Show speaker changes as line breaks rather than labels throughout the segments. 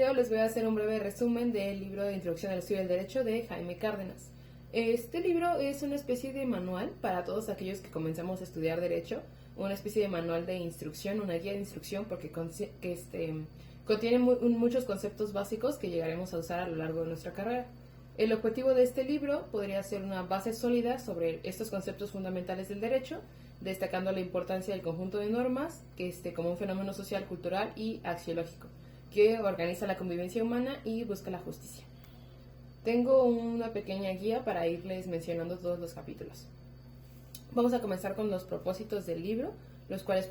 video les voy a hacer un breve resumen del libro de Introducción al Estudio del Derecho de Jaime Cárdenas. Este libro es una especie de manual para todos aquellos que comenzamos a estudiar Derecho, una especie de manual de instrucción, una guía de instrucción, porque contiene muchos conceptos básicos que llegaremos a usar a lo largo de nuestra carrera. El objetivo de este libro podría ser una base sólida sobre estos conceptos fundamentales del derecho, destacando la importancia del conjunto de normas como un fenómeno social, cultural y axiológico, que organiza la convivencia humana y busca la justicia. Tengo una pequeña guía para irles mencionando todos los capítulos. Vamos a comenzar con los propósitos del libro, los cuales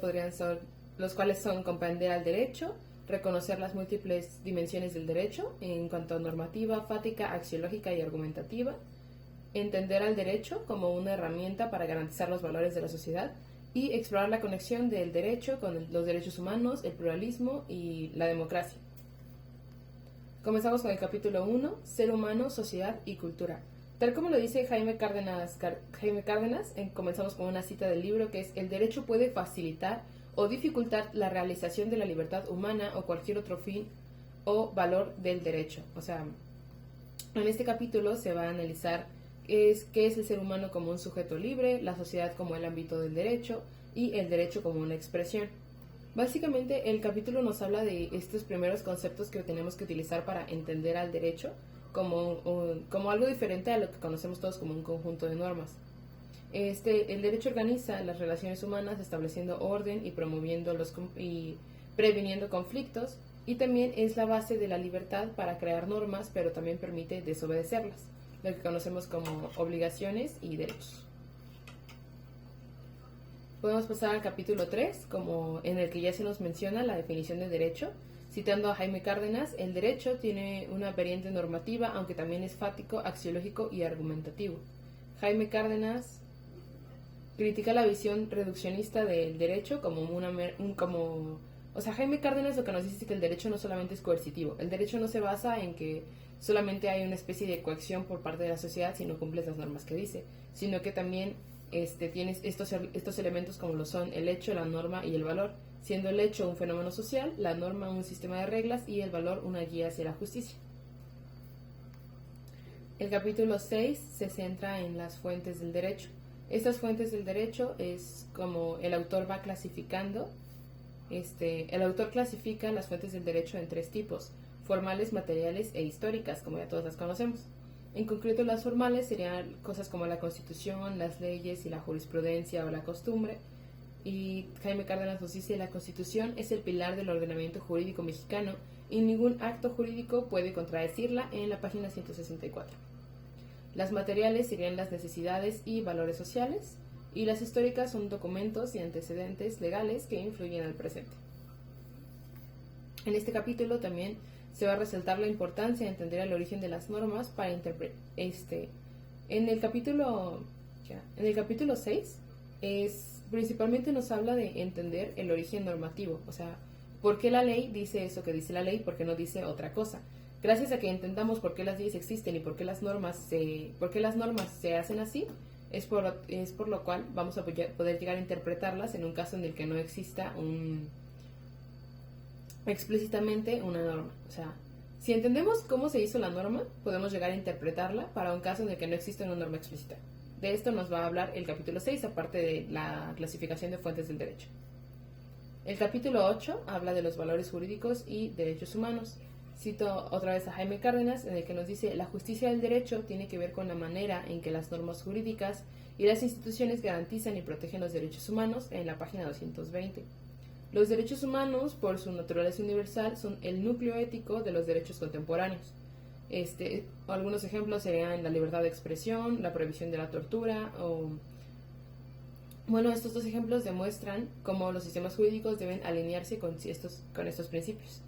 son comprender al derecho, reconocer las múltiples dimensiones del derecho en cuanto a normativa, fática, axiológica y argumentativa, entender al derecho como una herramienta para garantizar los valores de la sociedad y explorar la conexión del derecho con los derechos humanos, el pluralismo y la democracia. Comenzamos con el capítulo 1, Ser humano, sociedad y cultura. Tal como lo dice Jaime Cárdenas, comenzamos con una cita del libro que es: el derecho puede facilitar o dificultar la realización de la libertad humana o cualquier otro fin o valor del derecho. O sea, en este capítulo se va a analizar qué es el ser humano como un sujeto libre, la sociedad como el ámbito del derecho y el derecho como una expresión. Básicamente, el capítulo nos habla de estos primeros conceptos que tenemos que utilizar para entender al derecho como algo diferente a lo que conocemos todos como un conjunto de normas. El derecho organiza las relaciones humanas estableciendo orden y promoviendo y previniendo conflictos, y también es la base de la libertad para crear normas, pero también permite desobedecerlas, lo que conocemos como obligaciones y derechos. Podemos pasar al capítulo 3, en el que ya se nos menciona la definición de derecho. Citando a Jaime Cárdenas, el derecho tiene una variante normativa, aunque también es fático, axiológico y argumentativo. Jaime Cárdenas critica la visión reduccionista del derecho Jaime Cárdenas lo que nos dice es que el derecho no solamente es coercitivo. El derecho no se basa en que solamente hay una especie de coacción por parte de la sociedad si no cumples las normas que dice, sino que también tienes estos elementos como lo son el hecho, la norma y el valor, siendo el hecho un fenómeno social, la norma un sistema de reglas y el valor una guía hacia la justicia. El capítulo 6 se centra en las fuentes del derecho. Estas fuentes del derecho es como el autor va clasificando. El autor clasifica las fuentes del derecho en 3 tipos: formales, materiales e históricas, como ya todas las conocemos. En concreto, las formales serían cosas como la Constitución, las leyes y la jurisprudencia o la costumbre. Y Jaime Cárdenas nos dice: la Constitución es el pilar del ordenamiento jurídico mexicano y ningún acto jurídico puede contradecirla, en la página 164. Las materiales serían las necesidades y valores sociales, y las históricas son documentos y antecedentes legales que influyen al presente. En este capítulo también se va a resaltar la importancia de entender el origen de las normas para interpretar. En el capítulo 6 principalmente nos habla de entender el origen normativo, o sea, por qué la ley dice eso que dice la ley, por qué no dice otra cosa. Gracias a que entendamos por qué las leyes existen y por qué las normas se hacen así, es por lo cual vamos a poder llegar a interpretarlas en un caso en el que no exista explícitamente una norma. O sea, si entendemos cómo se hizo la norma, podemos llegar a interpretarla para un caso en el que no existe una norma explícita. De esto nos va a hablar el capítulo 6, aparte de la clasificación de fuentes del derecho. El capítulo 8 habla de los valores jurídicos y derechos humanos. Cito otra vez a Jaime Cárdenas, en el que nos dice: la justicia del derecho tiene que ver con la manera en que las normas jurídicas y las instituciones garantizan y protegen los derechos humanos, en la página 220. Los derechos humanos, por su naturaleza universal, son el núcleo ético de los derechos contemporáneos. Algunos ejemplos serían la libertad de expresión, la prohibición de la tortura, estos 2 ejemplos demuestran cómo los sistemas jurídicos deben alinearse con estos principios.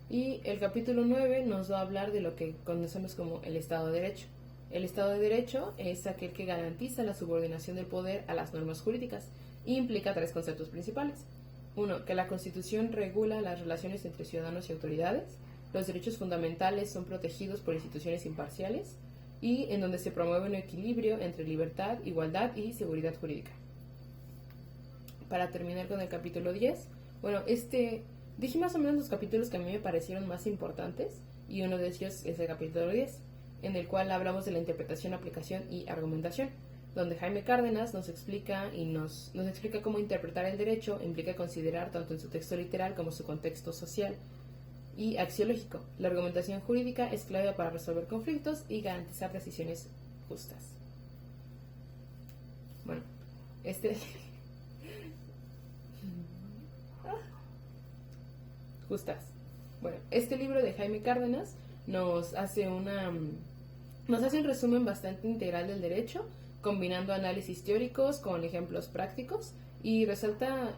Y el capítulo 9 nos va a hablar de lo que conocemos como el Estado de Derecho. El Estado de Derecho es aquel que garantiza la subordinación del poder a las normas jurídicas y implica 3 conceptos principales. 1. Que la Constitución regula las relaciones entre ciudadanos y autoridades. Los derechos fundamentales son protegidos por instituciones imparciales y en donde se promueve un equilibrio entre libertad, igualdad y seguridad jurídica. Para terminar con el capítulo 10, Dije más o menos los capítulos que a mí me parecieron más importantes, y uno de ellos es el capítulo 10, en el cual hablamos de la interpretación, aplicación y argumentación, donde Jaime Cárdenas nos explica cómo interpretar el derecho implica considerar tanto en su texto literal como su contexto social y axiológico. La argumentación jurídica es clave para resolver conflictos y garantizar decisiones justas. Bueno, justas. Bueno, este libro de Jaime Cárdenas nos hace un resumen bastante integral del derecho, combinando análisis teóricos con ejemplos prácticos, y resalta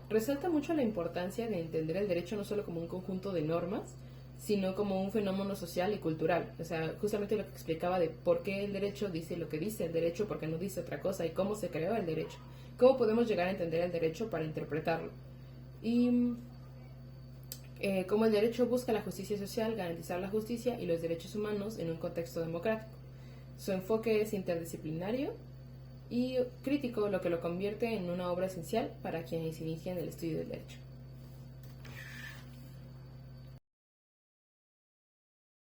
mucho la importancia de entender el derecho no solo como un conjunto de normas, sino como un fenómeno social y cultural. O sea, justamente lo que explicaba de por qué el derecho dice lo que dice el derecho, por qué no dice otra cosa, y cómo se creó el derecho. Cómo podemos llegar a entender el derecho para interpretarlo. Y cómo el derecho busca la justicia social, garantizar la justicia y los derechos humanos en un contexto democrático. Su enfoque es interdisciplinario y crítico, lo que lo convierte en una obra esencial para quienes inician el estudio del derecho.